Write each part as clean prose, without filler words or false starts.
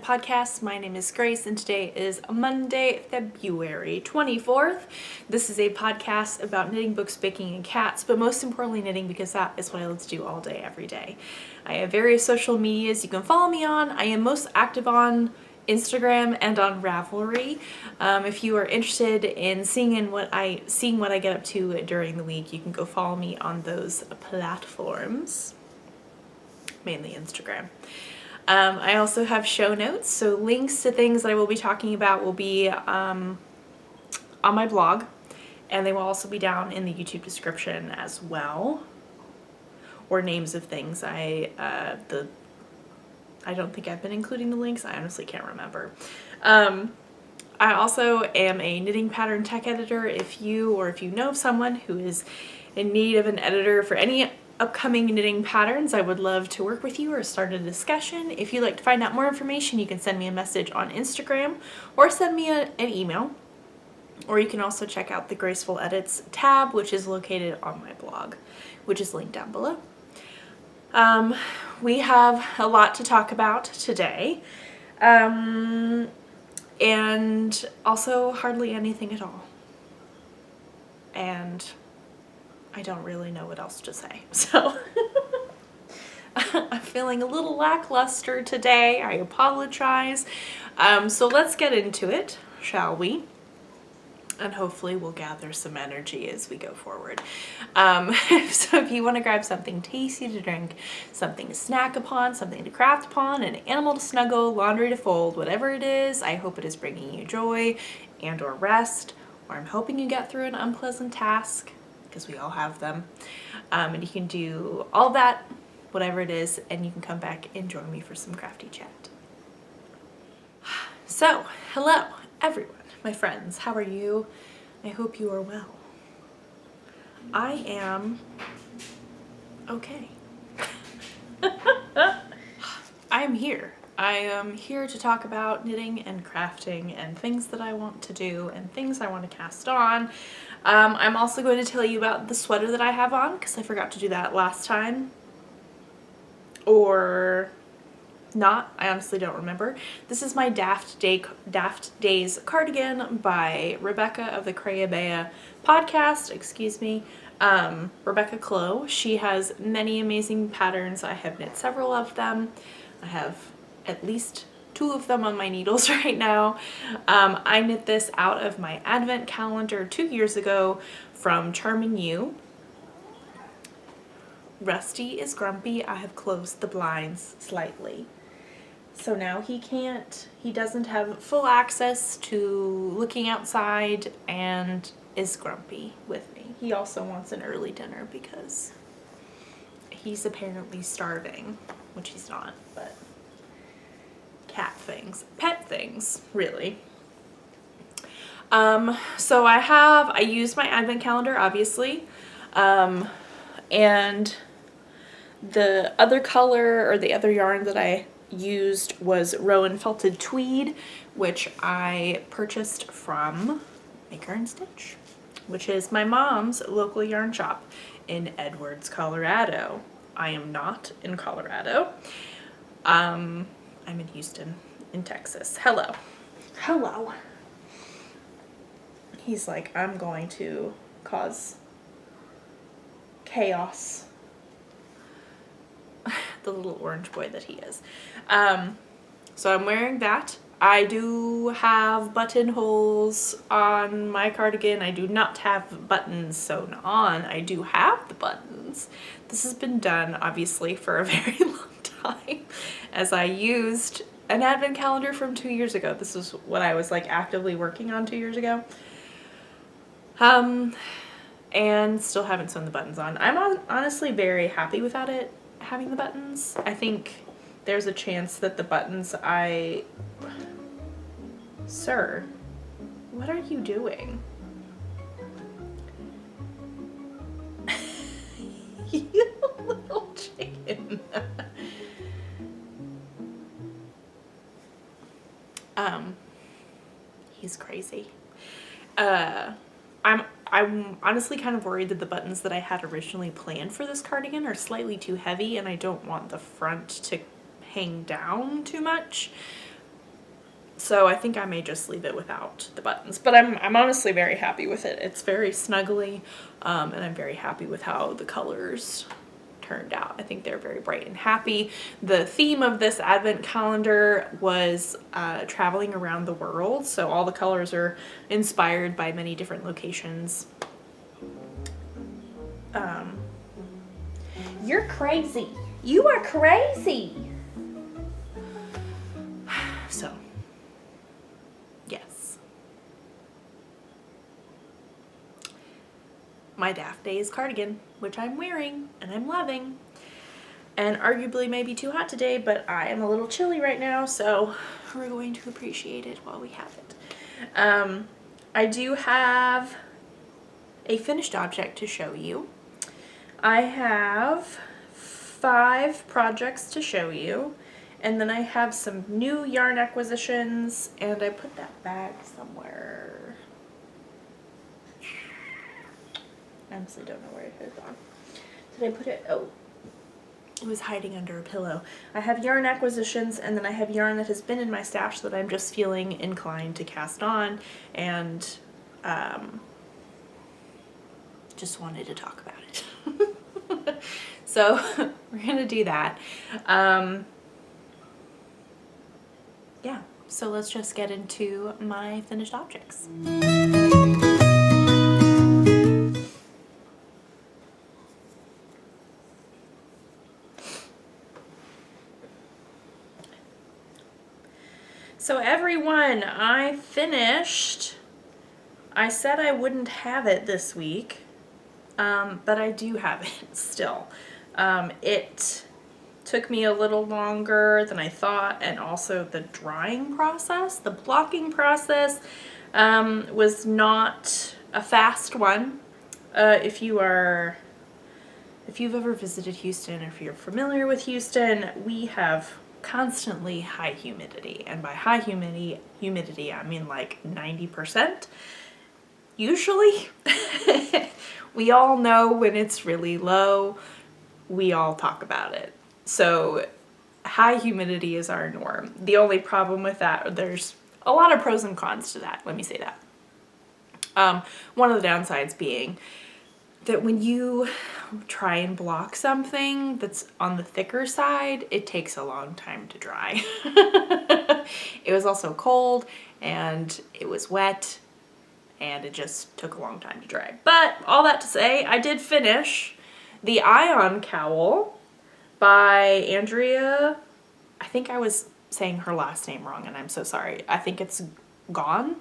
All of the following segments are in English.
podcast. My name is Grace and today is Monday, February 24th. This is a podcast about knitting, books, baking, and cats, but most importantly knitting because that is what I like to do all day, every day. I have various social medias you can follow me on. I am most active on Instagram and on Ravelry. If you are interested in seeing what I get up to during the week, you can go follow me on those platforms, mainly Instagram. I also have show notes, so links to things that I will be talking about will be on my blog, and they will also be down in the YouTube description as well, or names of things. I don't think I've been including the links. I honestly can't remember. I also am a knitting pattern tech editor. If you know of someone who is in need of an editor for any upcoming knitting patterns, I would love to work with you or start a discussion. If you'd like to find out more information, you can send me a message on Instagram or send me an email. Or you can also check out the Graceful Edits tab, which is located on my blog, which is linked down below. We have a lot to talk about today, and also hardly anything at all. And I don't really know what else to say, so I'm feeling a little lackluster today. I apologize. So let's get into it, shall we? And hopefully we'll gather some energy as we go forward. So if you want to grab something tasty to drink, something to snack upon, something to craft upon, an animal to snuggle, laundry to fold, whatever it is, I hope it is bringing you joy and or rest, or I'm hoping you get through an unpleasant task, because we all have them. And you can do all that, whatever it is, and you can come back and join me for some crafty chat. So, hello everyone, my friends, how are you? I hope you are well. I am okay. I am here. I am here to talk about knitting and crafting and things that I want to do and things I want to cast on. I'm also going to tell you about the sweater that I have on because I forgot to do that last time. Or not, I honestly don't remember. This is my Daft Days cardigan by Rebecca of the Crayabea podcast, excuse me. Rebecca Clow. She has many amazing patterns. I have knit several of them. I have at least 2 of them on my needles right now. I knit this out of my advent calendar 2 years ago from Charming You. Rusty is grumpy. I have closed the blinds slightly. So now he doesn't have full access to looking outside and is grumpy with me. He also wants an early dinner because he's apparently starving, which he's not, but cat things, pet things, really. So I use my advent calendar, obviously, and the other color or the other yarn that I used was Rowan Felted Tweed, which I purchased from Maker and Stitch, which is my mom's local yarn shop in Edwards, Colorado. I am not in Colorado. I'm in Houston, in Texas. Hello. Hello. He's like, I'm going to cause chaos. The little orange boy that he is. So I'm wearing that. I do have buttonholes on my cardigan. I do not have buttons sewn on. I do have the buttons. This has been done, obviously, for a very long time, as I used an advent calendar from 2 years ago. This is what I was like actively working on 2 years ago. And still haven't sewn the buttons on. I'm honestly very happy without it having the buttons. I think there's a chance that the buttons Sir, what are you doing? You little chicken. He's crazy. I'm honestly kind of worried that the buttons that I had originally planned for this cardigan are slightly too heavy and I don't want the front to hang down too much. So I think I may just leave it without the buttons, but I'm honestly very happy with it. It's very snuggly, and I'm very happy with how the colors turned out. I think they're very bright and happy. The theme of this advent calendar was traveling around the world, so all the colors are inspired by many different locations. You're crazy. You are crazy. So, yes. My Daft Days cardigan, which I'm wearing and I'm loving. And arguably maybe too hot today, but I am a little chilly right now, so we're going to appreciate it while we have it. I do have a finished object to show you. I have 5 projects to show you, and then I have some new yarn acquisitions, and I put that bag somewhere. I honestly don't know where it has gone. Did I put it? Oh, it was hiding under a pillow. I have yarn acquisitions, and then I have yarn that has been in my stash that I'm just feeling inclined to cast on, and just wanted to talk about it. So we're gonna do that. Yeah, so let's just get into my finished objects. So everyone, I finished. I said I wouldn't have it this week, but I do have it still. It took me a little longer than I thought, and also the drying process, the blocking process, was not a fast one. If you've ever visited Houston, or if you're familiar with Houston, we have constantly high humidity, and by high humidity I mean like 90%. Usually. We all know when it's really low, we all talk about it. So high humidity is our norm. The only problem with that, there's a lot of pros and cons to that, let me say that. One of the downsides being that when you try and block something that's on the thicker side, it takes a long time to dry. It was also cold, and it was wet, and it just took a long time to dry. But all that to say, I did finish the Aion Cowl by Andrea. I think I was saying her last name wrong, and I'm so sorry. I think it's Gaughan.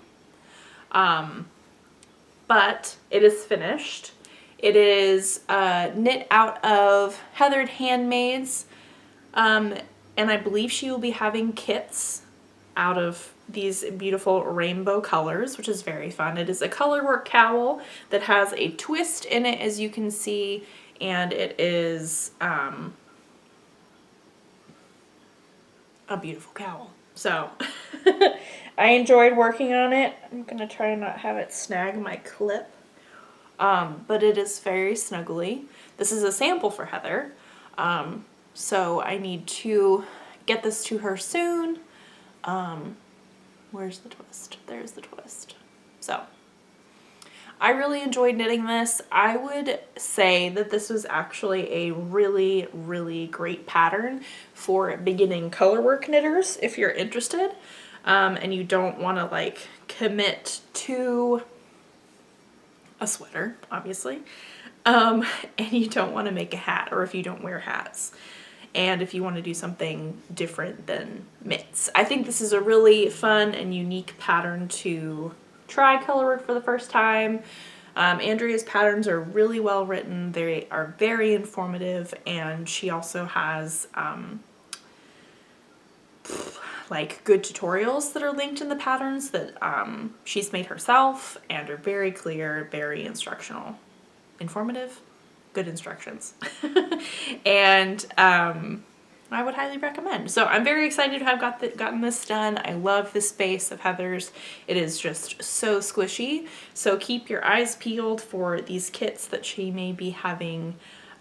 But it is finished. It is knit out of Heathered Handmades, and I believe she will be having kits out of these beautiful rainbow colors, which is very fun. It is a colorwork cowl that has a twist in it, as you can see, and it is a beautiful cowl. So I enjoyed working on it. I'm gonna try and not have it snag my clip, but it is very snuggly. This is a sample for Heather, so I need to get this to her soon. Where's the twist? There's the twist. So I really enjoyed knitting this. I would say that this was actually a really, really great pattern for beginning colorwork knitters if you're interested, and you don't want to like commit to a sweater, obviously, and you don't want to make a hat, or if you don't wear hats, and if you want to do something different than mitts. I think this is a really fun and unique pattern to try colorwork for the first time. Andrea's patterns are really well written. They are very informative, and she also has like good tutorials that are linked in the patterns that she's made herself, and are very clear, very instructional, informative, good instructions. And I would highly recommend. So I'm very excited to have gotten this done. I love this base of Heather's. It is just so squishy. So keep your eyes peeled for these kits that she may be having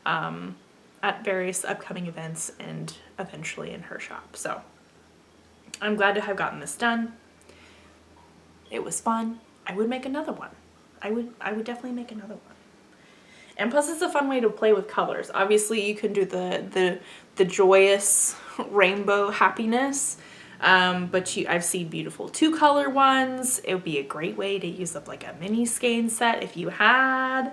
at various upcoming events and eventually in her shop. So I'm glad to have gotten this done. It was fun. I would make another one. I would definitely make another one. And plus it's a fun way to play with colors. Obviously you can do the joyous rainbow happiness, but I've seen beautiful 2-color ones. It would be a great way to use up like a mini skein set if you had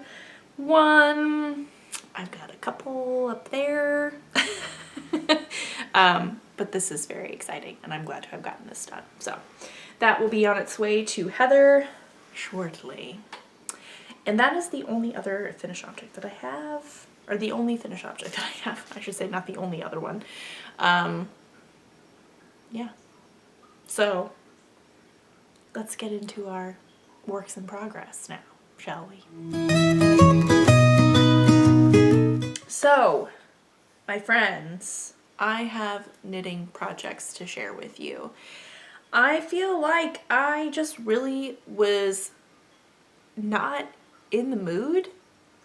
one. I've got a couple up there. But this is very exciting and I'm glad to have gotten this done. So that will be on its way to Heather shortly. And that is the only other finished object that I have, or the only finished object that I have, I should say, not the only other one. Yeah. So let's get into our works in progress now, shall we? So, my friends, I have knitting projects to share with you. I feel like I just really was not in the mood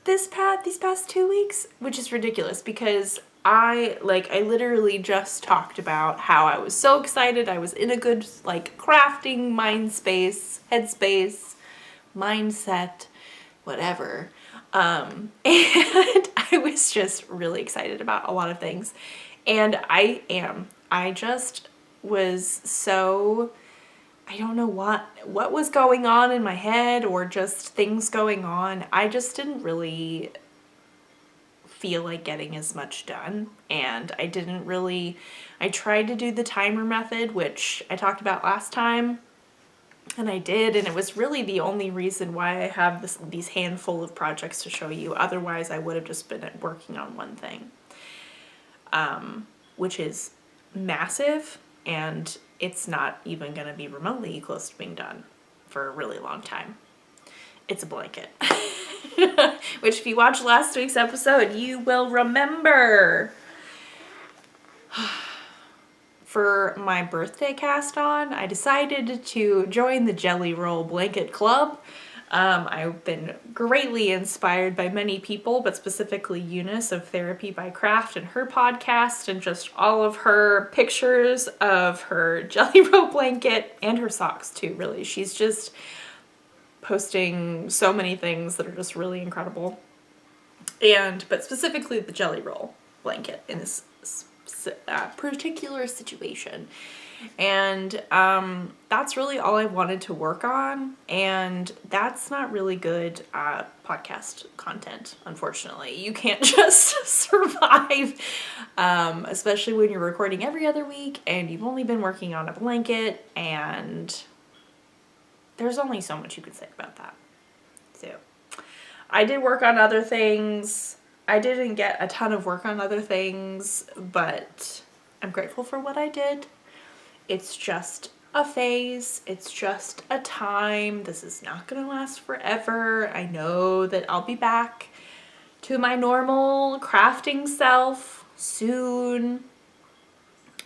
these past 2 weeks, which is ridiculous because I literally just talked about how I was so excited. I was in a good like crafting headspace, mindset, whatever. And I was just really excited about a lot of things. And I just was so, I don't know what was going on in my head or just things going on. I just didn't really feel like getting as much done. And I tried to do the timer method, which I talked about last time. And I did, and it was really the only reason why I have these handful of projects to show you. Otherwise, I would have just been working on one thing, which is massive, and it's not even going to be remotely close to being done for a really long time. It's a blanket, which if you watched last week's episode, you will remember. For my birthday cast on, I decided to join the Jelly Roll Blanket Club. I've been greatly inspired by many people, but specifically Eunice of Therapy by Craft and her podcast and just all of her pictures of her Jelly Roll blanket and her socks too, really. She's just posting so many things that are just really incredible. But specifically the Jelly Roll blanket in this particular situation. And that's really all I wanted to work on, and that's not really good podcast content, unfortunately. You can't just survive, especially when you're recording every other week and you've only been working on a blanket, and there's only so much you can say about that. So I did work on other things. I didn't get a ton of work on other things, but I'm grateful for what I did. It's just a phase. It's just a time. This is not going to last forever. I know that I'll be back to my normal crafting self soon.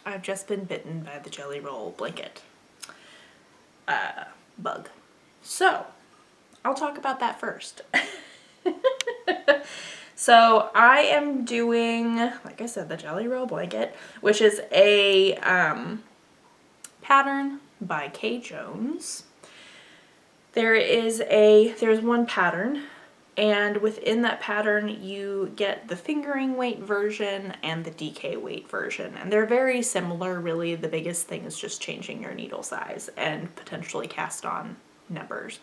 I've just been bitten by the Jelly Roll blanket bug. So I'll talk about that first. So I am doing, like I said, the Jelly Roll blanket, which is a pattern by K. Jones. There's one pattern, and within that pattern you get the fingering weight version and the DK weight version, and they're very similar. Really, the biggest thing is just changing your needle size and potentially cast on numbers.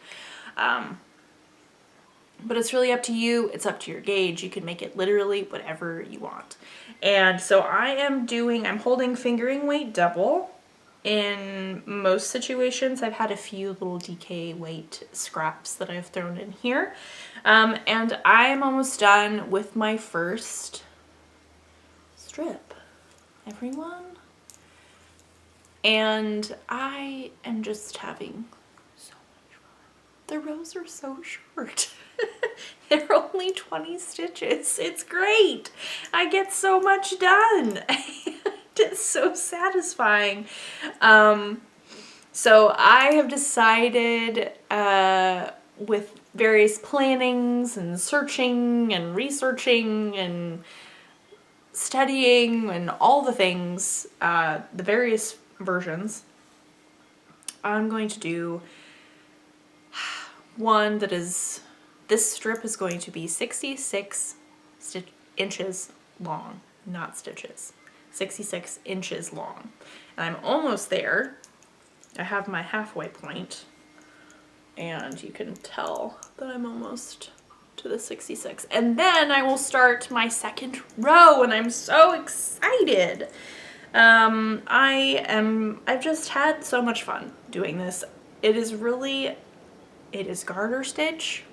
But it's really up to you. It's up to your gauge. You can make it literally whatever you want. And so I'm holding fingering weight double. In most situations, I've had a few little DK weight scraps that I've thrown in here. And I am almost done with my first strip, everyone. And I am just having so much fun. The rows are so short. They're only 20 stitches. It's great. I get so much done. It's so satisfying. So I have decided with various plannings and searching and researching and studying and all the things, the various versions, I'm going to do one that is, this strip is going to be 66 inches long, not stitches. 66 inches long. And I'm almost there. I have my halfway point, and you can tell that I'm almost to the 66. And then I will start my second row, and I'm so excited. I've just had so much fun doing this. It is garter stitch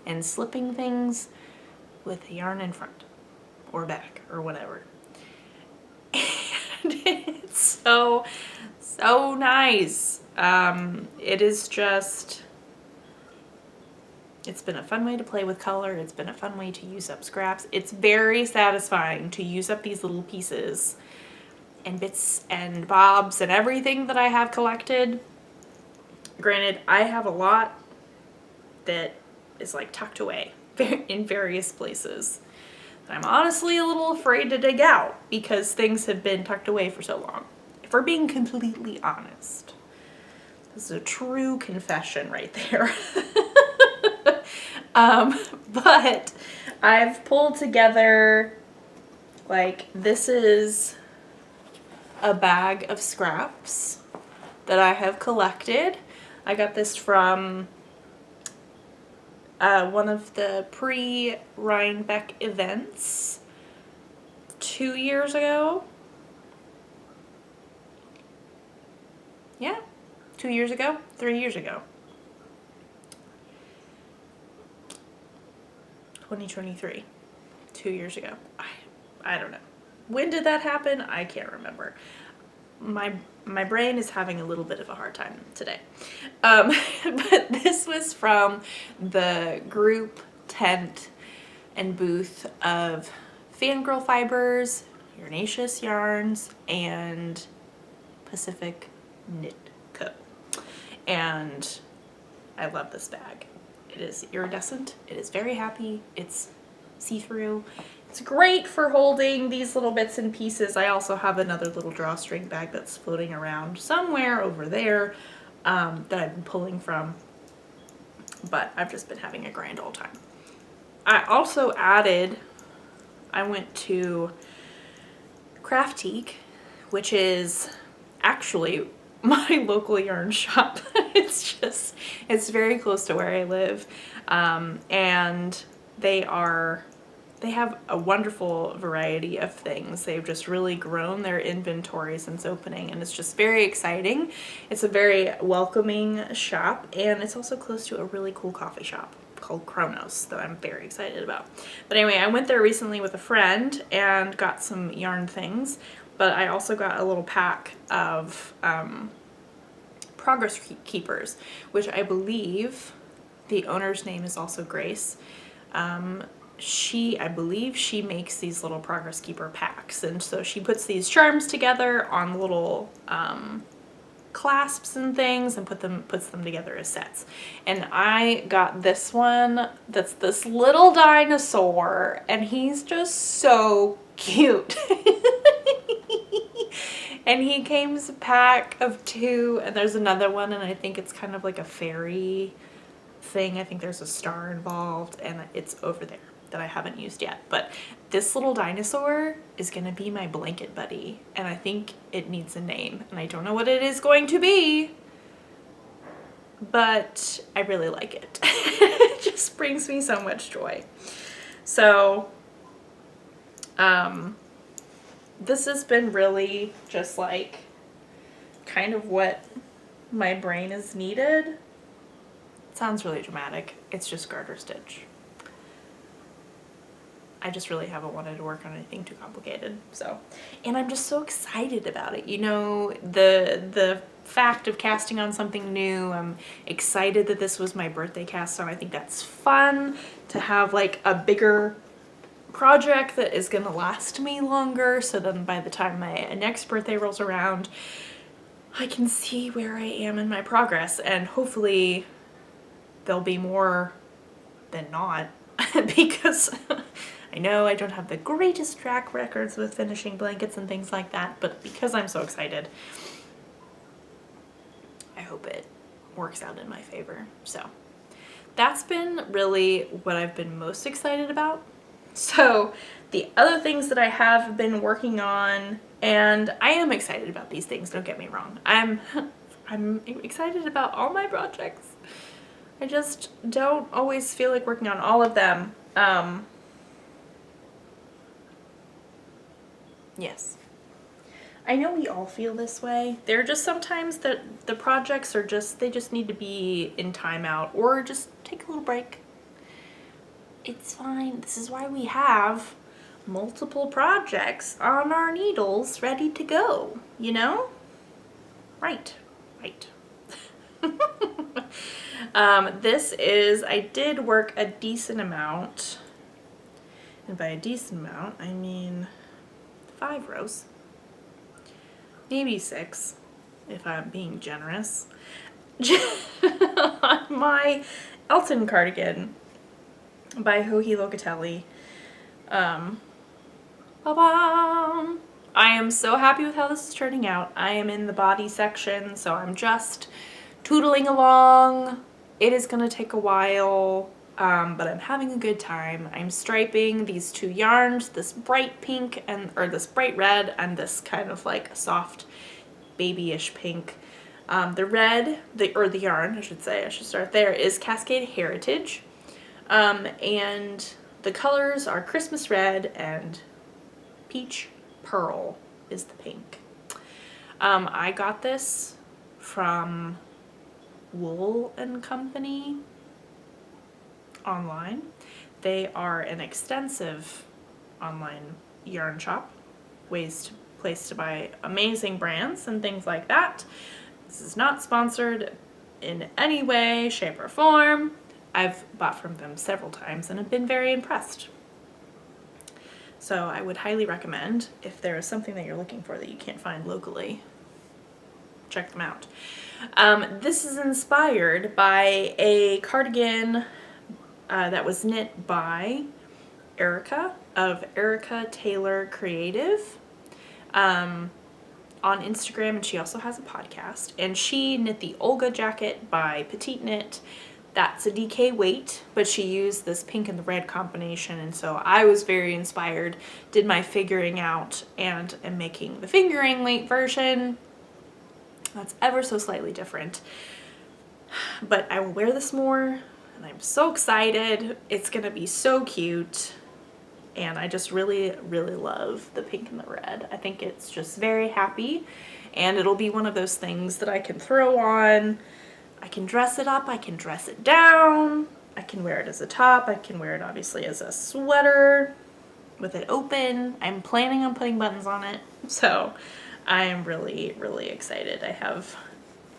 and slipping things with the yarn in front or back or whatever. And it's so nice. It is just, it's been a fun way to play with color. It's been a fun way to use up scraps. It's very satisfying to use up these little pieces and bits and bobs and everything that I have collected. Granted, I have a lot that is like tucked away in various places. I'm honestly a little afraid to dig out because things have been tucked away for so long. If we're being completely honest. This is a true confession right there. But I've pulled together, like, this is a bag of scraps that I have collected. I got this from one of the pre-Rhinebeck events 2 years ago. Yeah, 2 years ago, 3 years ago. 2023, 2 years ago. I don't know. When did that happen? I can't remember. My brain is having a little bit of a hard time today. But this was from the group tent and booth of Fangirl Fibers, Eunice Yarns, and Pacific Knit Co. And I love this bag. It is iridescent. It is very happy. It's see-through. It's great for holding these little bits and pieces. I also have another little drawstring bag that's floating around somewhere over there that I've been pulling from. But I've just been having a grand old time. I also added, I went to Craftique, which is actually my local yarn shop. It's very close to where I live. And they have a wonderful variety of things. They've just really grown their inventory since opening, and it's just very exciting. It's a very welcoming shop, and it's also close to a really cool coffee shop called Kronos that I'm very excited about. But anyway, I went there recently with a friend and got some yarn things, but I also got a little pack of progress keepers, which I believe the owner's name is also Grace. I believe she makes these little progress keeper packs, and so she puts these charms together on little clasps and things and puts them together as sets. And I got this one that's this little dinosaur, and he's just so cute. And he came as a pack of 2, and there's another one, and I think it's kind of like a fairy thing. I think there's a star involved, and it's over there that I haven't used yet. But this little dinosaur is gonna be my blanket buddy, and I think it needs a name, and I don't know what it is going to be, but I really like it. It just brings me so much joy. So this has been really just like kind of what my brain has needed. It sounds really dramatic. It's just garter stitch. I just really haven't wanted to work on anything too complicated. So, and I'm just so excited about it. You know, the fact of casting on something new, I'm excited that this was my birthday cast on. I think that's fun to have like a bigger project that is gonna last me longer, so then by the time my next birthday rolls around, I can see where I am in my progress, and hopefully there'll be more than not, because I know I don't have the greatest track records with finishing blankets and things like that, but because I'm so excited, I hope it works out in my favor. So that's been really what I've been most excited about. So the other things that I have been working on, and I am excited about these things, don't get me wrong. I'm excited about all my projects. I just don't always feel like working on all of them. Yes. I know we all feel this way. There are just sometimes that the projects are they just need to be in timeout or just take a little break. It's fine. This is why we have multiple projects on our needles ready to go, you know? Right. I did work a decent amount. And by a decent amount, I mean 5 rows. Maybe 6, if I'm being generous. On my Elton cardigan by Locatelli. Ba-bam! I am so happy with how this is turning out. I am in the body section, so I'm just tootling along. It is gonna take a while, but I'm having a good time. I'm striping these 2 yarns, this bright pink or this bright red and this kind of like soft babyish pink. The red, the yarn, I should start there, is Cascade Heritage. And the colors are Christmas Red and Peach Pearl is the pink. I got this from Wool and Company online. They are an extensive online yarn shop, place to buy amazing brands and things like that. This is not sponsored in any way, shape, or form. I've bought from them several times and have been very impressed. So I would highly recommend, if there is something that you're looking for that you can't find locally, check them out. This is inspired by a cardigan that was knit by Erica of Erica Taylor Creative on Instagram, and she also has a podcast. And she knit the Olga jacket by Petite Knit. That's a DK weight, but she used this pink and the red combination, and so I was very inspired, did my figuring out, and am making the fingering weight version. That's ever so slightly different. But I will wear this more, and I'm so excited. It's gonna be so cute. And I just really, really love the pink and the red. I think it's just very happy, and it'll be one of those things that I can throw on. I can dress it up, I can dress it down, I can wear it as a top, I can wear it obviously as a sweater with it open. I'm planning on putting buttons on it, so I am really, really excited. I have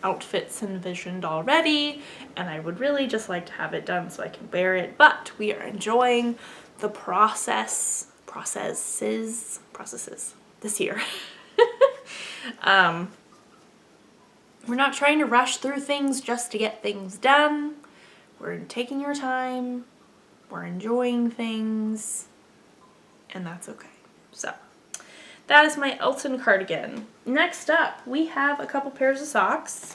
outfits envisioned already, and I would really just like to have it done so I can wear it, but we are enjoying the processes this year. We're not trying to rush through things just to get things done. We're taking our time, we're enjoying things, and that's okay. So that is my Elton cardigan. Next up, we have a couple pairs of socks.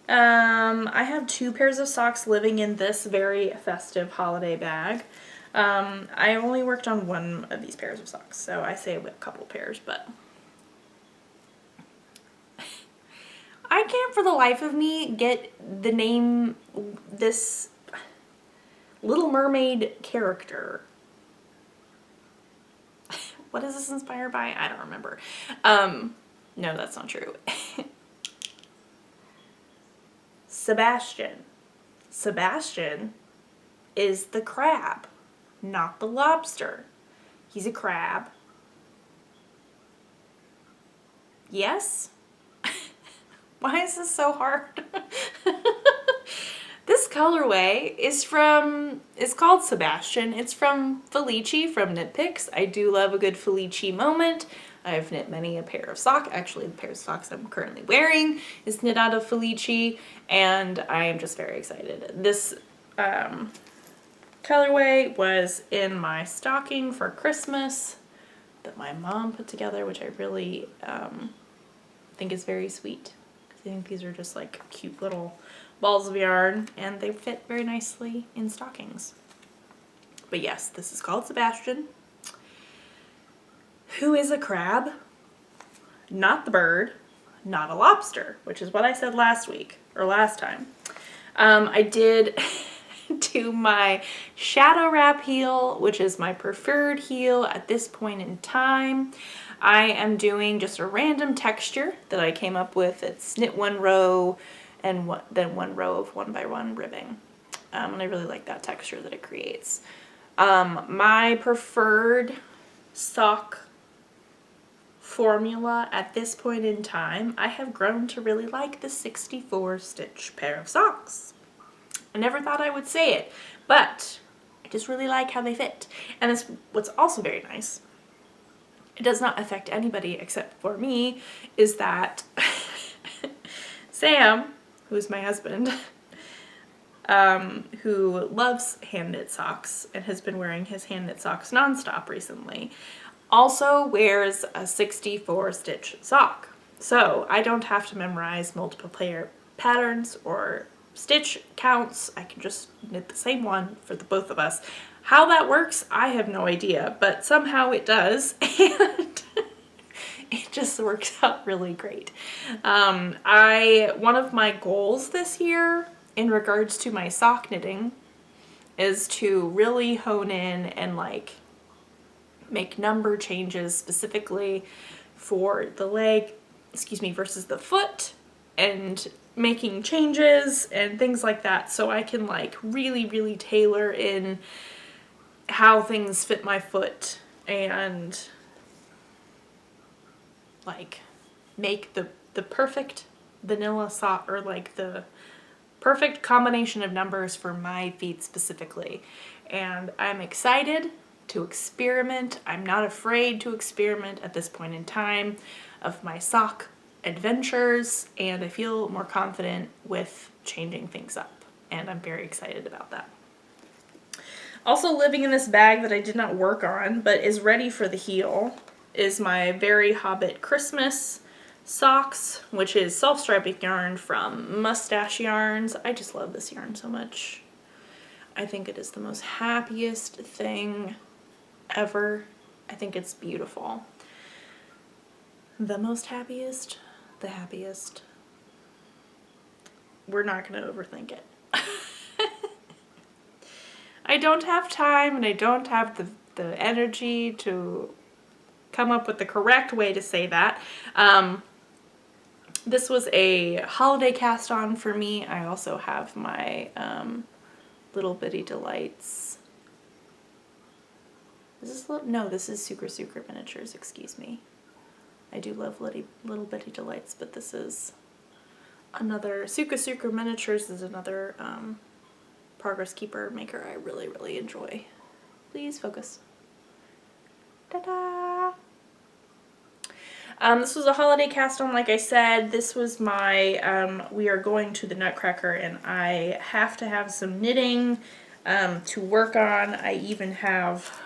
I have 2 pairs of socks living in this very festive holiday bag. I only worked on 1 of these pairs of socks, so I say a couple pairs, but I can't for the life of me get the name, this Little Mermaid character. What is this inspired by? I don't remember. No, that's not true. Sebastian. Sebastian is the crab, not the lobster. He's a crab. Yes? Why is this so hard? This colorway is called Sebastian. It's from Felici from Knit Picks. I do love a good Felici moment. I've knit many a pair of socks. Actually, the pair of socks I'm currently wearing is knit out of Felici, and I am just very excited. This colorway was in my stocking for Christmas that my mom put together, which I really think is very sweet. I think these are just like cute little balls of yarn, and they fit very nicely in stockings. But yes, this is called Sebastian, who is a crab, not the bird, not a lobster, which is what I said last week, or last time. I did do my shadow wrap heel, which is my preferred heel at this point in time. I am doing just a random texture that I came up with. It's knit one row and then one row of 1x1 ribbing. And I really like that texture that it creates. My preferred sock formula at this point in time, I have grown to really like the 64 stitch pair of socks. I never thought I would say it, but I just really like how they fit. And that's what's also very nice. It does not affect anybody except for me, is that Sam, who's my husband, who loves hand knit socks and has been wearing his hand knit socks nonstop recently, also wears a 64 stitch sock. So I don't have to memorize multiple layer patterns or stitch counts. I can just knit the same one for the both of us. How that works, I have no idea, but somehow it does, and it just works out really great. One of my goals this year in regards to my sock knitting is to really hone in and like make number changes specifically for the leg, versus the foot, and making changes and things like that, so I can like really tailor in how things fit my foot and like make the perfect vanilla sock, or like the perfect combination of numbers for my feet specifically. And I'm excited to experiment. I'm not afraid to experiment at this point in time of my sock adventures, and I feel more confident with changing things up, and I'm very excited about that. Also living in this bag that I did not work on but is ready for the heel is my Very Hobbit Christmas socks, which is self-striping yarn from Mustache Yarns. I just love this yarn so much. I think it is the most happiest thing ever. I think it's beautiful. The most happiest, the happiest. We're not going to overthink it. I don't have time, and I don't have the energy to come up with the correct way to say that. This was a holiday cast on for me. I also have my Little Bitty Delights. Is this no, this is Sucre Miniatures, excuse me. I do love Little Bitty Delights, but this is another, Sucre Miniatures is another Progress Keeper maker I really enjoy. Please focus. Ta-da! This was a holiday cast on, like I said. This was my, we are going to the Nutcracker, and I have to have some knitting to work on. I even have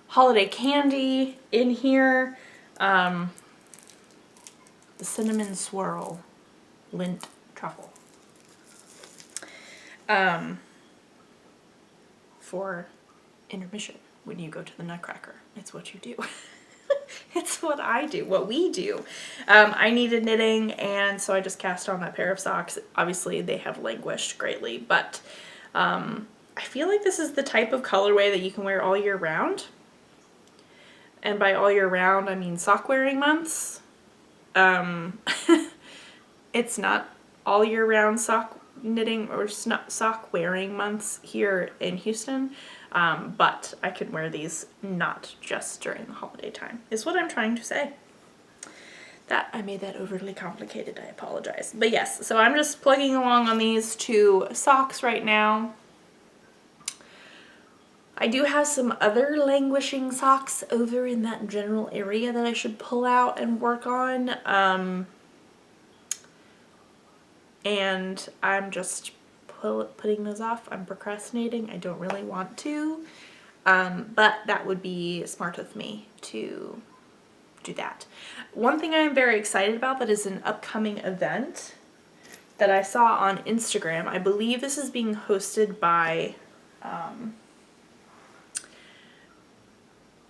holiday candy in here. The Cinnamon Swirl Lint Truffle. For intermission when you go to the Nutcracker. It's what you do. It's what I do, what we do. I needed knitting, and so I just cast on that pair of socks. Obviously, they have languished greatly, but I feel like this is the type of colorway that you can wear all year round. And by all year round, I mean sock wearing months. It's not all year round sock knitting or sock wearing months here in Houston, but I could wear these not just during the holiday time, is what I'm trying to say. That I made that overly complicated, I apologize. But yes, so I'm just plugging along on these two socks right now. I do have some other languishing socks over in that general area that I should pull out and work on. And I'm just putting those off. I'm procrastinating. I don't really want to. But that would be smart of me to do that. One thing I'm very excited about that is an upcoming event that I saw on Instagram. I believe this is being hosted by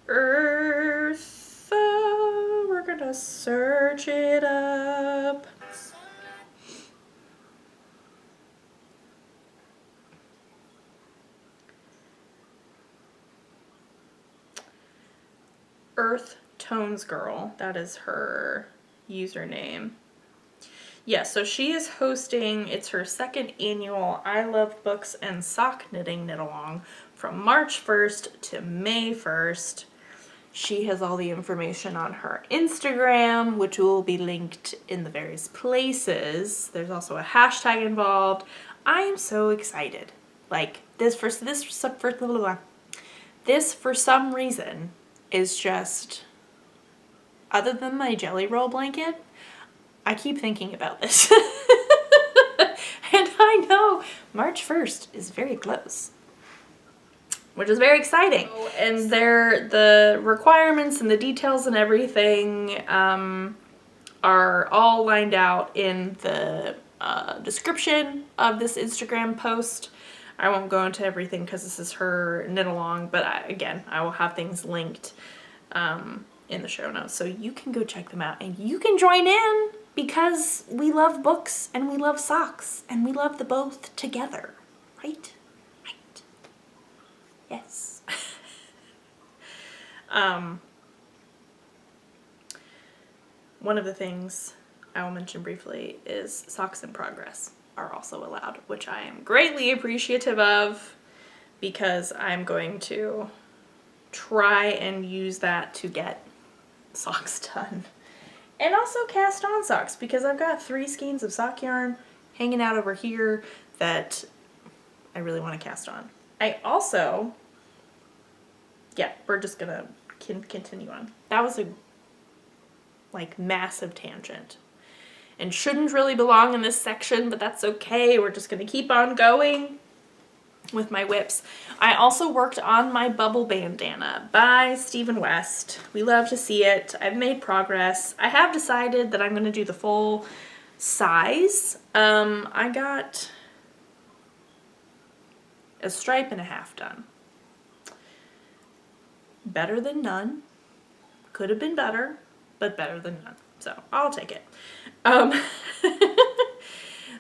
Eartha. We're gonna search it up. Earth Tones Girl. That is her username. Yeah, so she is hosting, it's her second annual I Love Books and Sock Knitting Knit Along from March 1st to May 1st. She has all the information on her Instagram, which will be linked in the various places. There's also a hashtag involved. I am so excited. Like, this for some reason is just, other than my jelly roll blanket, I keep thinking about this. And I know March 1st is very close, which is very exciting. And the requirements and the details and everything are all lined out in the description of this Instagram post. I won't go into everything because this is her knit along, but I will have things linked in the show notes, so you can go check them out and you can join in, because we love books and we love socks and we love the both together, right? Right. Yes. One of the things I will mention briefly is socks in progress are also allowed, which I am greatly appreciative of, because I'm going to try and use that to get socks done. And also cast on socks, because I've got 3 skeins of sock yarn hanging out over here that I really want to cast on. I also, yeah, we're just gonna continue on. That was a massive tangent and shouldn't really belong in this section, but that's okay. We're just gonna keep on going with my whips. I also worked on my bubble bandana by Stephen West. We love to see it. I've made progress. I have decided that I'm going to do the full size. I got a stripe and a half done. Better than none. Could have been better, but better than none. So I'll take it.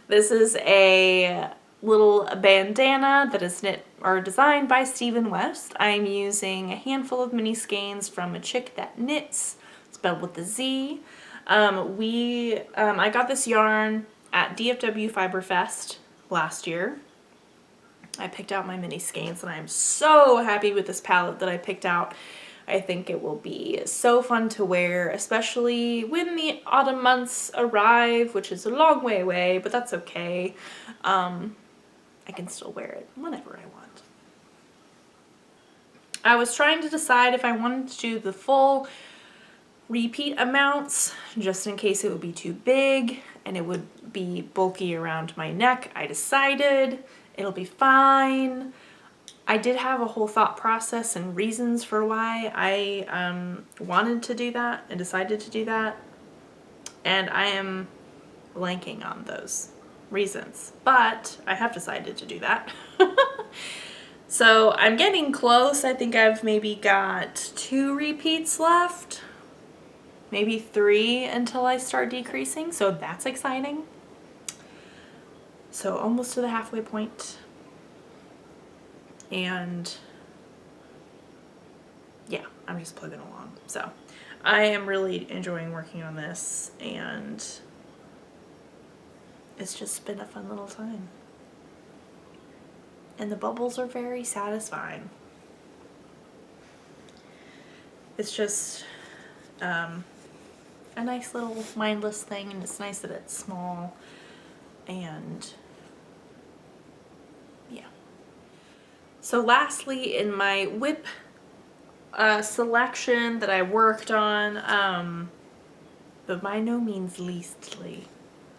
This is a little bandana that is knit or designed by Stephen West. I'm using a handful of mini skeins from A Chick That Knits, spelled with a Z. I got this yarn at DFW Fiber Fest last year. I picked out my mini skeins and I'm so happy with this palette that I picked out. I think it will be so fun to wear, especially when the autumn months arrive, which is a long way away, but that's okay. I can still wear it whenever I want. I was trying to decide if I wanted to do the full repeat amounts, just in case it would be too big and it would be bulky around my neck. I decided it'll be fine. I did have a whole thought process and reasons for why I wanted to do that and decided to do that, and I am blanking on those reasons, but I have decided to do that. So I'm getting close. I think I've maybe got 2 repeats left, maybe 3 until I start decreasing, so that's exciting. So almost to the halfway point. And yeah, I'm just plugging along. So I am really enjoying working on this, and it's just been a fun little time. And the bubbles are very satisfying. It's just a nice little mindless thing, and it's nice that it's small, and yeah. So lastly, in my whip selection that I worked on, but by no means leastly,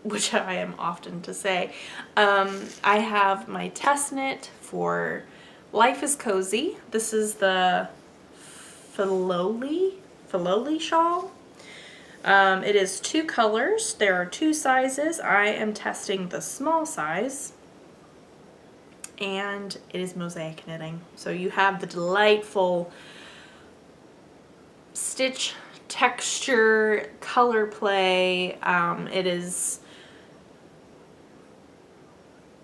which I am often to say, I have my test knit for Life is Cozy. This is the Filoli shawl. It is 2 colors. There are 2 sizes. I am testing the small size. And it is mosaic knitting. So you have the delightful stitch texture, color play. It is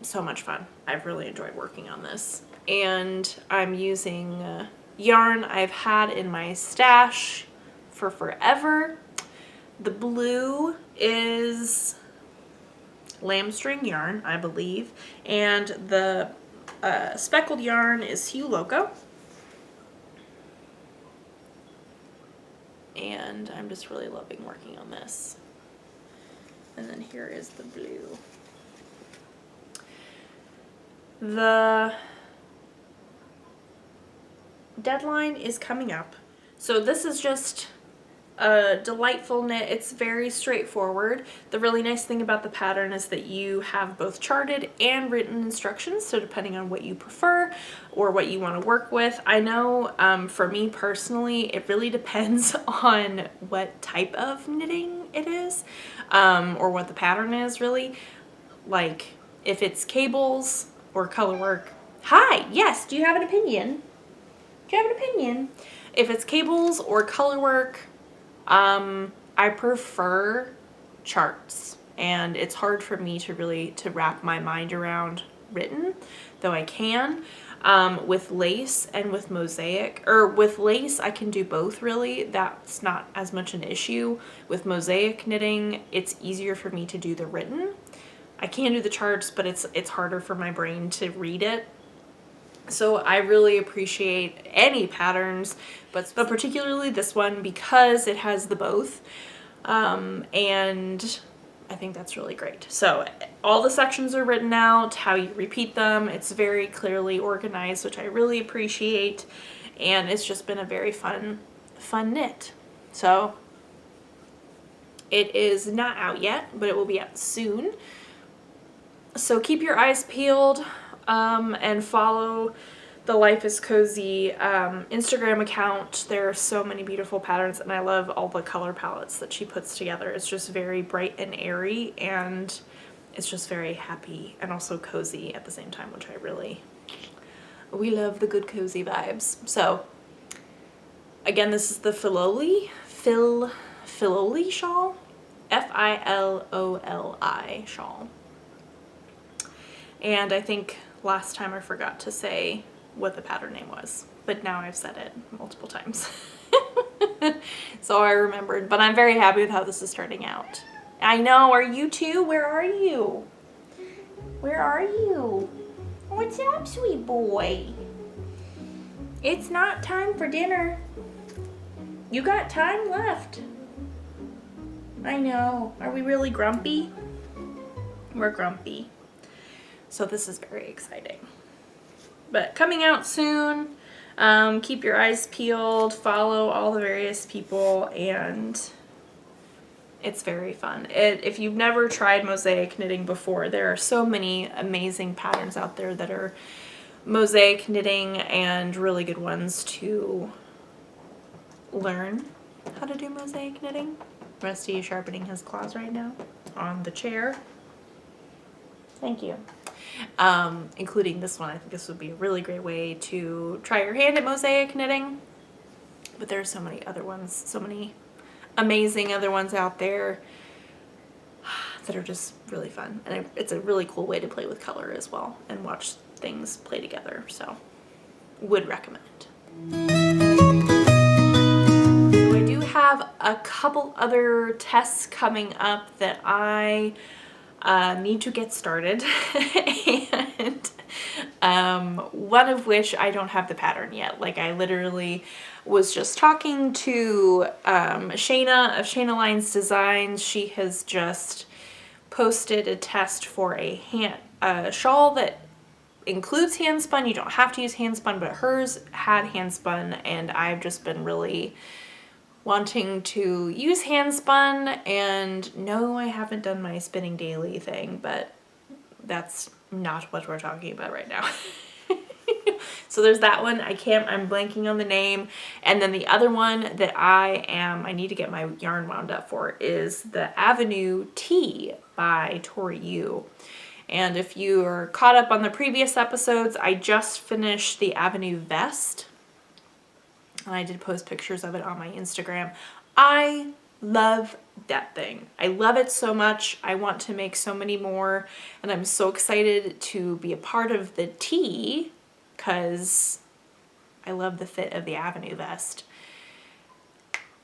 so much fun. I've really enjoyed working on this. And I'm using yarn I've had in my stash for forever. The blue is Lambstring yarn, I believe, and the speckled yarn is Loco. And I'm just really loving working on this. And then here is the blue. The deadline is coming up. So this is just a delightful knit. It's very straightforward. The really nice thing about the pattern is that you have both charted and written instructions, so depending on what you prefer or what you want to work with. I know for me personally, it really depends on what type of knitting it is, or what the pattern is really. Like if it's cables or color work. Hi, yes, do you have an opinion? Do you have an opinion? If it's cables or color work, I prefer charts, and it's hard for me to wrap my mind around written, though I can. With lace and with mosaic, or with lace I can do both really. That's not as much an issue. With mosaic knitting, it's easier for me to do the written. I can do the charts, but it's harder for my brain to read it. So I really appreciate any patterns, but particularly this one because it has the both. And I think that's really great. So all the sections are written out, how you repeat them. It's very clearly organized, which I really appreciate. And it's just been a very fun knit. So it is not out yet, but it will be out soon. So keep your eyes peeled. And follow the Life is Cozy Instagram account. There are so many beautiful patterns, and I love all the color palettes that she puts together. It's just very bright and airy, and it's just very happy and also cozy at the same time, which we love the good cozy vibes. So again, this is the Filoli shawl, Filoli shawl. And I think last time I forgot to say what the pattern name was, but now I've said it multiple times. So I remembered, but I'm very happy with how this is turning out. I know, are you too? Where are you? Where are you? What's up, sweet boy? It's not time for dinner. You got time left. I know. Are we really grumpy? We're grumpy. So this is very exciting. But coming out soon. Keep your eyes peeled, follow all the various people, and it's very fun. If you've never tried mosaic knitting before, there are so many amazing patterns out there that are mosaic knitting and really good ones to learn how to do mosaic knitting. Rusty is sharpening his claws right now on the chair. Thank you. Including this one. I think this would be a really great way to try your hand at mosaic knitting. But there are so many other ones, so many amazing other ones out there that are just really fun. And it's a really cool way to play with color as well and watch things play together. So, would recommend. So I do have a couple other tests coming up that I need to get started. And one of which I don't have the pattern yet. Like, I literally was just talking to Shayna of Shayna Lines Designs. She has just posted a test for a shawl that includes hand spun. You don't have to use hand spun, but hers had hand spun, and I've just been really wanting to use hand spun. And no, I haven't done my spinning daily thing, but that's not what we're talking about right now. So there's that one. I'm blanking on the name. And then the other one that I need to get my yarn wound up for is the Avenue Tea by Tori Yu. And if you are caught up on the previous episodes, I just finished the Avenue Vest. And I did post pictures of it on my Instagram. I love that thing. I love it so much. I want to make so many more. And I'm so excited to be a part of the tea because I love the fit of the Avenue Vest.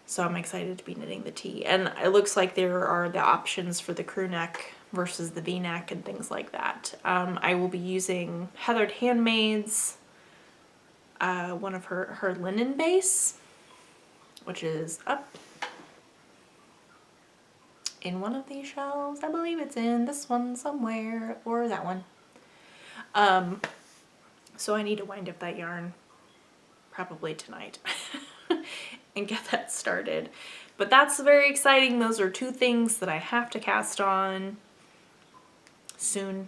So I'm excited to be knitting the tee. And it looks like there are the options for the crew neck versus the V-neck and things like that. I will be using Heathered Handmades, one of her linen base, which is up in one of these shelves. I believe it's in this one somewhere, or that one. So I need to wind up that yarn probably tonight and get that started. But that's very exciting. Those are two things that I have to cast on soon.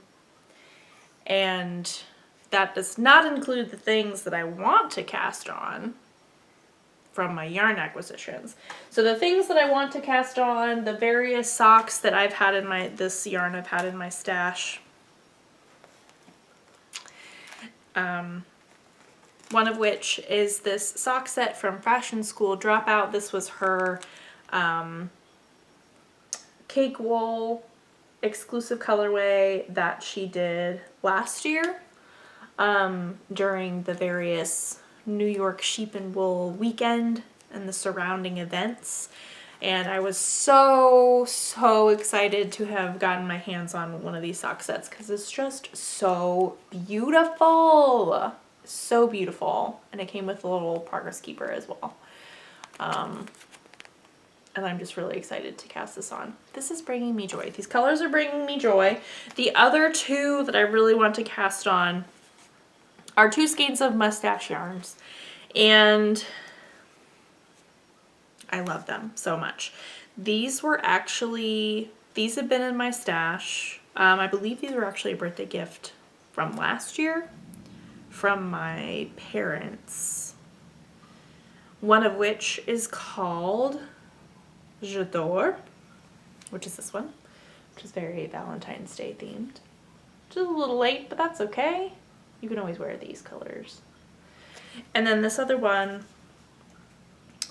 And that does not include the things that I want to cast on from my yarn acquisitions. So the things that I want to cast on, the various socks that I've had in this yarn I've had in my stash. One of which is this sock set from Fashion School Dropout. This was her cake wool exclusive colorway that she did last year during the various New York Sheep and Wool weekend and the surrounding events. And I was so excited to have gotten my hands on one of these sock sets because it's just so beautiful. So beautiful. And it came with a little progress keeper as well. And I'm just really excited to cast this on. This is bringing me joy. These colors are bringing me joy. The other two that I really want to cast on are two skeins of mustache yarns. And I love them so much. These have been in my stash. I believe these were actually a birthday gift from last year from my parents. One of which is called J'adore, which is this one, which is very Valentine's Day themed. Which is a little late, but that's okay. You can always wear these colors. And then this other one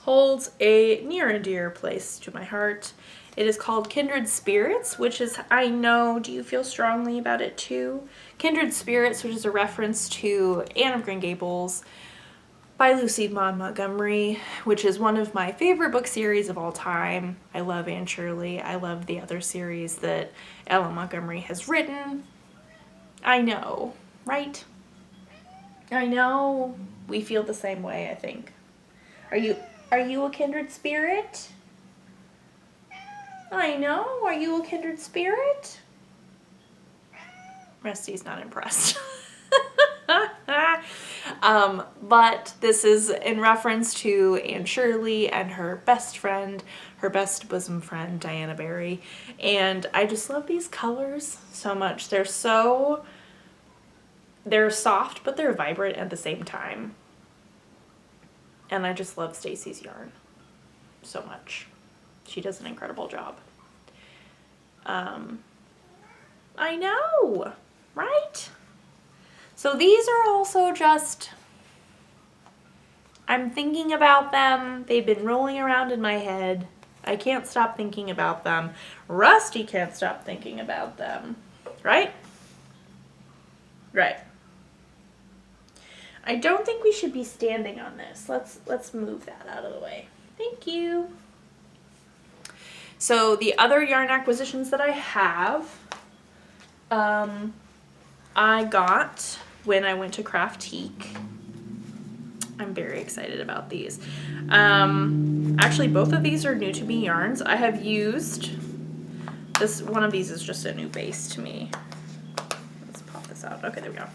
holds a near and dear place to my heart. It is called Kindred Spirits, which is, I know, do you feel strongly about it too? Kindred Spirits, which is a reference to Anne of Green Gables by Lucy Maud Montgomery, which is one of my favorite book series of all time. I love Anne Shirley. I love the other series that Ellen Montgomery has written. I know, right? I know we feel the same way, I think. Are you a kindred spirit? I know. Are you a kindred spirit? Rusty's not impressed. But this is in reference to Anne Shirley and her best friend, her best bosom friend, Diana Barry. And I just love these colors so much. They're soft, but they're vibrant at the same time. And I just love Stacy's yarn so much. She does an incredible job. I know, right? So these are also just, I'm thinking about them. They've been rolling around in my head. I can't stop thinking about them. Rusty can't stop thinking about them, right? Right. I don't think we should be standing on this. Let's move that out of the way. Thank you. So the other yarn acquisitions that I have, I got when I went to Craftique. I'm very excited about these. Actually, both of these are new to me yarns. I have used this. One of these is just a new base to me. Let's pop this out. Okay, there we go.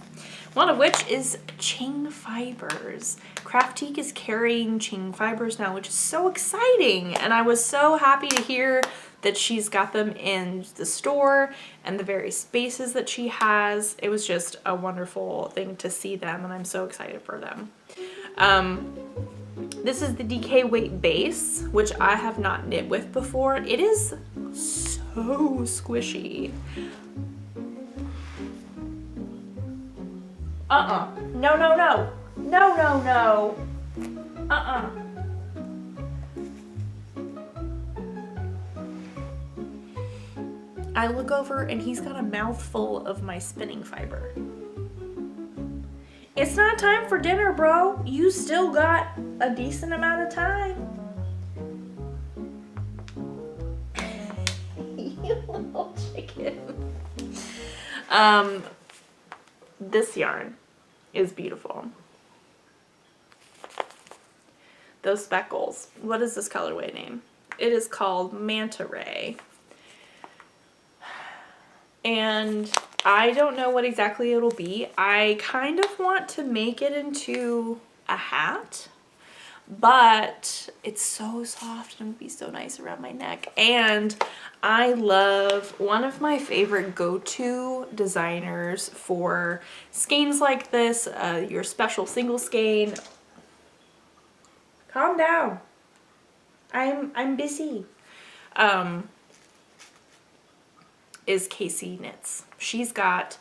One of which is Ching Fibers. Craftique is carrying Ching Fibers now, which is so exciting. And I was so happy to hear that she's got them in the store and the various spaces that she has. It was just a wonderful thing to see them, and I'm so excited for them. This is the DK Weight Base, which I have not knit with before. It is so squishy. No, no, no. No, no, no. I look over and he's got a mouthful of my spinning fiber. It's not time for dinner, bro. You still got a decent amount of time. You little chicken. This yarn is beautiful. Those speckles. What is this colorway name? It is called Manta Ray. And I don't know what exactly it'll be. I kind of want to make it into a hat, but it's so soft and it would be so nice around my neck. And I love, one of my favorite go-to designers for skeins like this, your special single skein. Calm down. I'm busy. Is Casey Knitz. She's got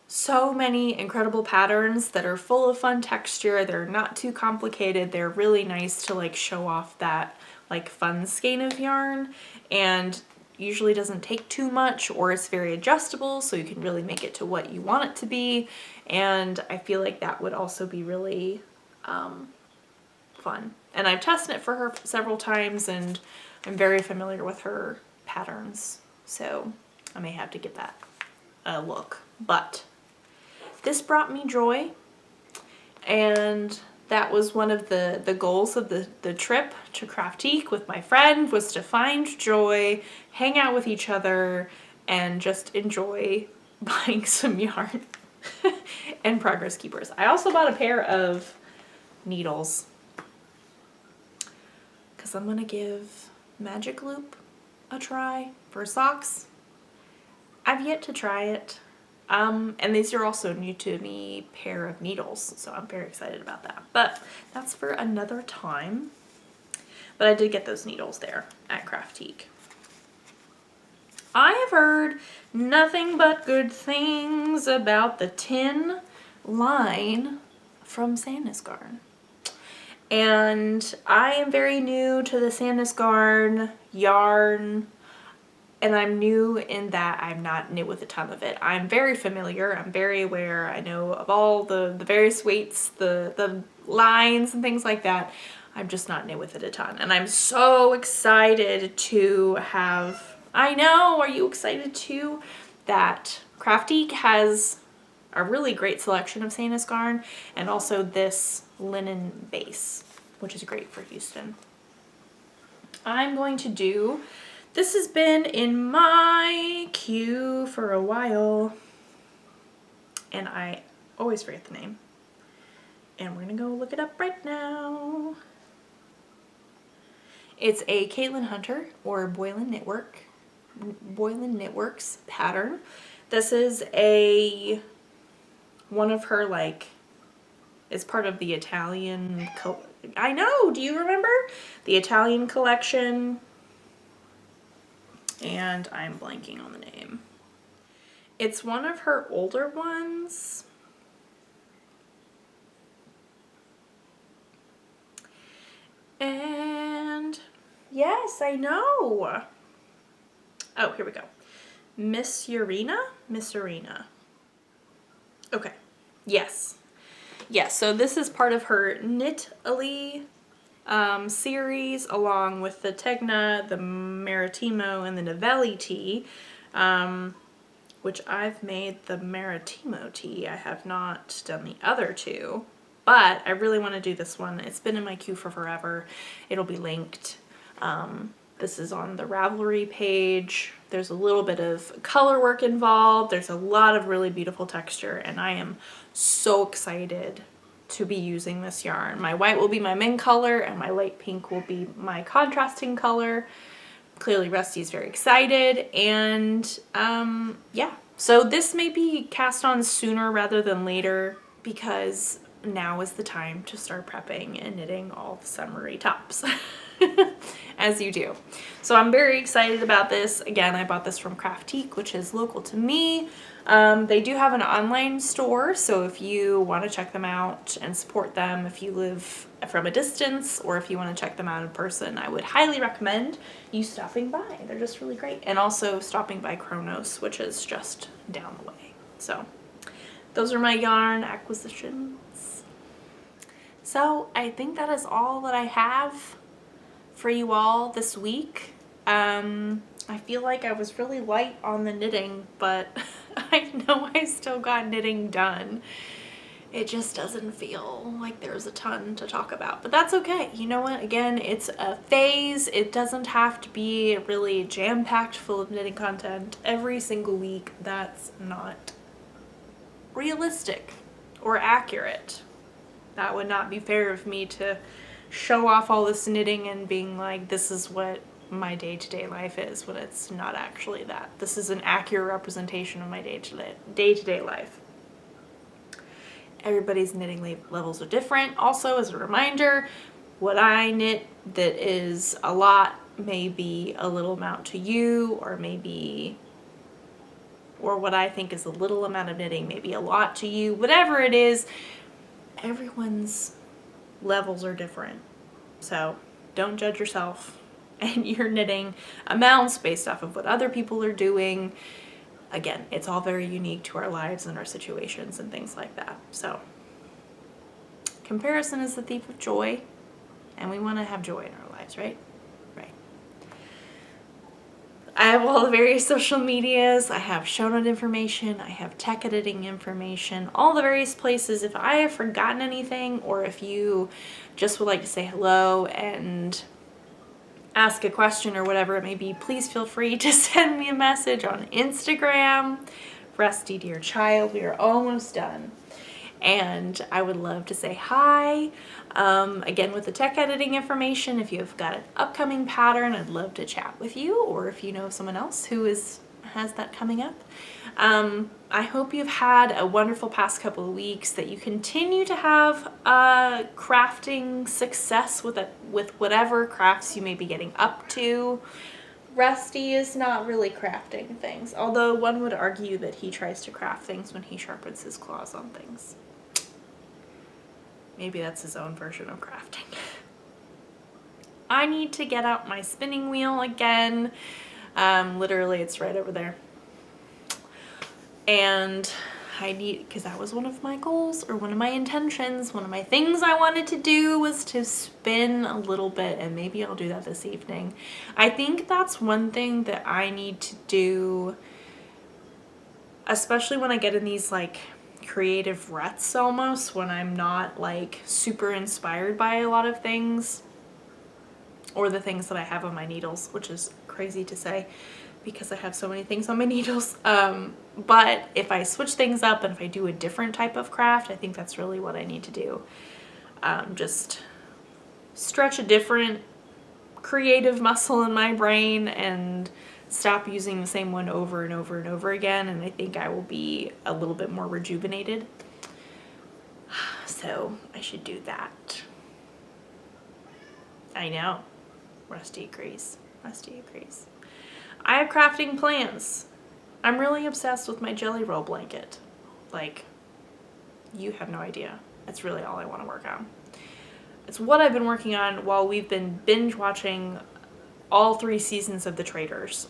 so many incredible patterns that are full of fun texture. They're not too complicated. They're really nice to like show off that like fun skein of yarn, and usually doesn't take too much, or it's very adjustable so you can really make it to what you want it to be. And I feel like that would also be really fun. And I've tested it for her several times and I'm very familiar with her patterns. So I may have to give that a look. But this brought me joy, and that was one of the goals of the trip to Craftique with my friend, was to find joy, hang out with each other, and just enjoy buying some yarn and progress keepers. I also bought a pair of needles because I'm gonna give Magic Loop a try for socks. I've yet to try it. And these are also new to me pair of needles, so I'm very excited about that. But that's for another time. But I did get those needles there at Craftique. I have heard nothing but good things about the tin line from Sandnes Garn. And I am very new to the Sandnes Garn yarn. And I'm new in that I'm not knit with a ton of it. I'm very familiar, I'm very aware, I know of all the various weights, the lines and things like that. I'm just not knit with it a ton. And I'm so excited to have, I know, are you excited too? That Craftique has a really great selection of Sandnes Garn, and also this linen base, which is great for Houston. I'm going to do, this has been in my queue for a while, and I always forget the name. And we're gonna go look it up right now. It's a Caitlin Hunter or Boylan Knitworks pattern. This is one of her, like, it's part of the Italian, I know, do you remember? The Italian collection. And I'm blanking on the name. It's one of her older ones. And yes, I know. Oh, here we go. Miss Urena? Okay. Yes. Yes, so this is part of her Knitly series, along with the Tegna, the Maritimo, and the Novelli tea, which I've made the Maritimo tea. I have not done the other two, but I really want to do this one. It's been in my queue for forever. It'll be linked. This is on the Ravelry page. There's a little bit of color work involved. There's a lot of really beautiful texture, and I am so excited to be using this yarn. My white will be my main color, and my light pink will be my contrasting color. Clearly Rusty's very excited, and yeah. So this may be cast on sooner rather than later, because now is the time to start prepping and knitting all the summery tops. As you do. So I'm very excited about this. Again, I bought this from Craftique, which is local to me. They do have an online store, so if you want to check them out and support them, if you live from a distance or if you want to check them out in person, I would highly recommend you stopping by. They're just really great. And also stopping by Kronos, which is just down the way. So those are my yarn acquisitions. So I think that is all that I have for you all this week. I feel like I was really light on the knitting, but I know I still got knitting done. It just doesn't feel like there's a ton to talk about, but that's okay. You know what? Again, it's a phase. It doesn't have to be really jam-packed full of knitting content every single week. That's not realistic or accurate. That would not be fair of me to show off all this knitting and being like, this is what my day-to-day life is, when it's not actually that. This is an accurate representation of my day-to-day life. Everybody's knitting levels are different. Also, as a reminder, what I knit that is a lot may be a little amount to you, or what I think is a little amount of knitting may be a lot to you. Whatever it is, everyone's levels are different. So don't judge yourself and your knitting amounts based off of what other people are doing. Again, it's all very unique to our lives and our situations and things like that. So comparison is the thief of joy, and we want to have joy in our lives, right? Right. I have all the various social medias. I have show note information. I have tech editing information, all the various places. If I have forgotten anything, or if you just would like to say hello and ask a question or whatever it may be, please feel free to send me a message on Instagram. Rusty dear child, we are almost done. And I would love to say hi. Again, with the tech editing information, if you've got an upcoming pattern, I'd love to chat with you, or if you know someone else who has that coming up. I hope you've had a wonderful past couple of weeks, that you continue to have crafting success with whatever crafts you may be getting up to. Rusty is not really crafting things, although one would argue that he tries to craft things when he sharpens his claws on things. Maybe that's his own version of crafting. I need to get out my spinning wheel again. Literally, it's right over there. And I need, because that was one of my goals, or one of my intentions, one of my things I wanted to do was to spin a little bit, and maybe I'll do that this evening. I think that's one thing that I need to do, especially when I get in these like creative ruts almost, when I'm not like super inspired by a lot of things, or the things that I have on my needles, which is crazy to say because I have so many things on my needles. But if I switch things up and if I do a different type of craft, I think that's really what I need to do. Just stretch a different creative muscle in my brain and stop using the same one over and over and over again, and I think I will be a little bit more rejuvenated. So I should do that. I know. Rusty agrees. Rusty agrees. I have crafting plans. I'm really obsessed with my jelly roll blanket. Like, you have no idea. It's really all I want to work on. It's what I've been working on while we've been binge watching all 3 seasons of The Traitors.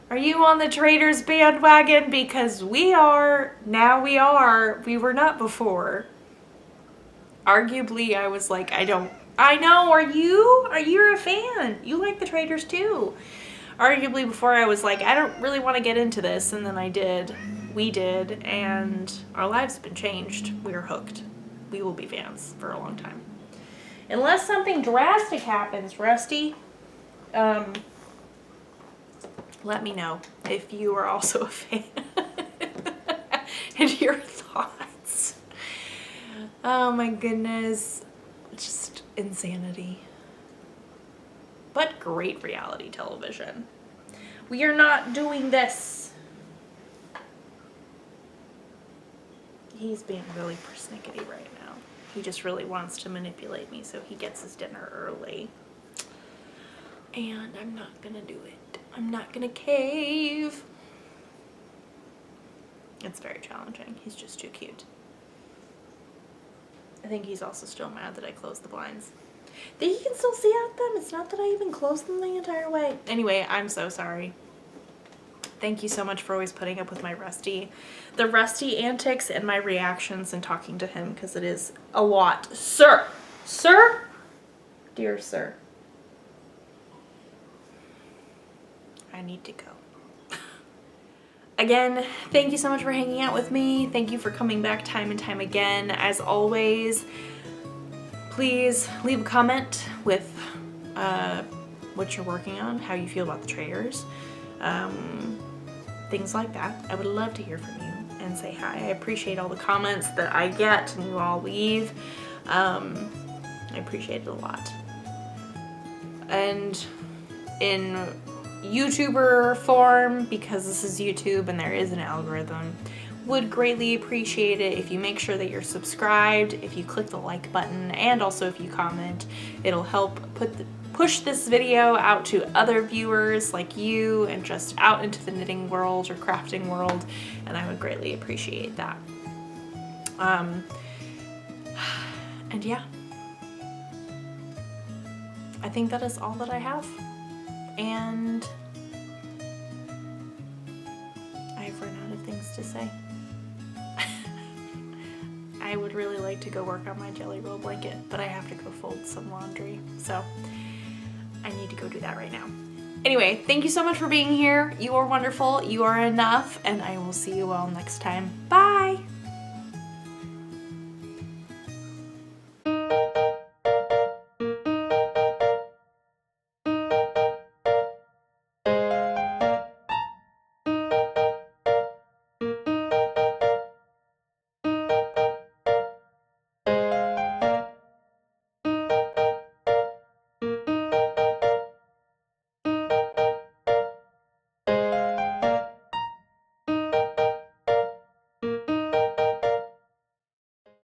Are you on the Traitors bandwagon? Because we are. Now we are. We were not before. Arguably, I was like, I know, are you? You're a fan. You like The Traitors too. Arguably before I was like, I don't really want to get into this, and then I did. We did, and our lives have been changed. We are hooked. We will be fans for a long time. Unless something drastic happens, Rusty, let me know if you are also a fan and your thoughts. Oh my goodness, just insanity. But great reality television. We are not doing this. He's being really persnickety right now. He just really wants to manipulate me so he gets his dinner early. And I'm not gonna do it. I'm not gonna cave. It's very challenging. He's just too cute. I think he's also still mad that I closed the blinds. That he can still see out them. It's not that I even closed them the entire way. Anyway, I'm so sorry. Thank you so much for always putting up with the Rusty antics and my reactions and talking to him, because it is a lot. Sir! Sir? Dear sir. I need to go. Again, thank you so much for hanging out with me. Thank you for coming back time and time again. As always, please leave a comment with what you're working on, how you feel about the trailers, things like that. I would love to hear from you and say hi. I appreciate all the comments that I get and you all leave. I appreciate it a lot. And in YouTuber form, because this is YouTube and there is an algorithm, would greatly appreciate it if you make sure that you're subscribed, if you click the like button, and also if you comment. It'll help push this video out to other viewers like you and just out into the knitting world or crafting world, and I would greatly appreciate that. And yeah, I think that is all that I have, and I've run out of things to say. I would really like to go work on my jelly roll blanket, but I have to go fold some laundry, so I need to go do that right now. Anyway, thank you so much for being here. You are wonderful, you are enough, and I will see you all next time. Bye!